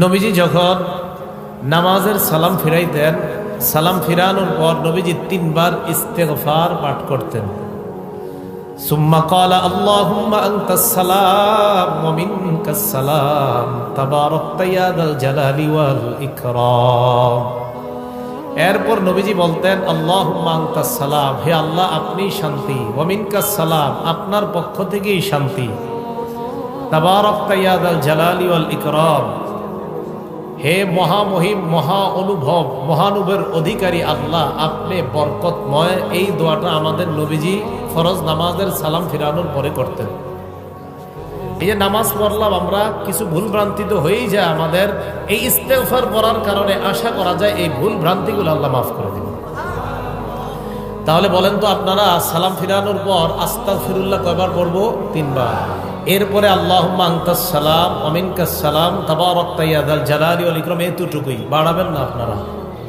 নবীজি যখন নামাজের সালাম ফিরাইতেন, সালাম ফিরানোর পর নবীজি 3 বার ইস্তেগফার পাঠ করতেন। সুম্মা ক্বালা আল্লাহুম্মা আনতাস সালাম ওয়া মিনকাস সালাম তাবারাকতা ইয়া যাল জালালি ওয়াল ইকরাম। এরপর নবীজি বলতেন আল্লাহুম্মা আনতাস সালাম, হে আল্লাহ আপনি শান্তি, ওয়া মিনকাস সালাম আপনার পক্ষ থেকেই শান্তি, তাবারাকতা ইয়া যাল জালালি ওয়াল ইকরাম, হে মহামহিম মহা অনুভব মহানুভবের অধিকারী আল্লাহ আপনি বরকতময়। এই দোয়াটা আমাদের নবীজি ফরজ নামাজের সালাম ফিরানোর পরে করতেন। এই যে নামাজ পড়লাম আমরা, কিছু ভুল ভ্রান্তি তো হয়েই যায় আমাদের, এই ইস্তেগফার পড়ার কারণে আশা করা যায় এই ভুল ভ্রান্তিগুলো আল্লাহ মাফ করে দিবেন। তাহলে বলেন তো আপনারা সালাম ফিরানোর পর আস্তাগফিরুল্লাহ কয়বার পড়বো? 3 বার। এরপরে আল্লাহুম্মা আনতাস সালাম ওয়া মিনকাস সালাম তাবারাকতা ইয়া যাল জালালি ওয়াল ইকরাম, এতটুকুই, বাড়াবেন না আপনারা।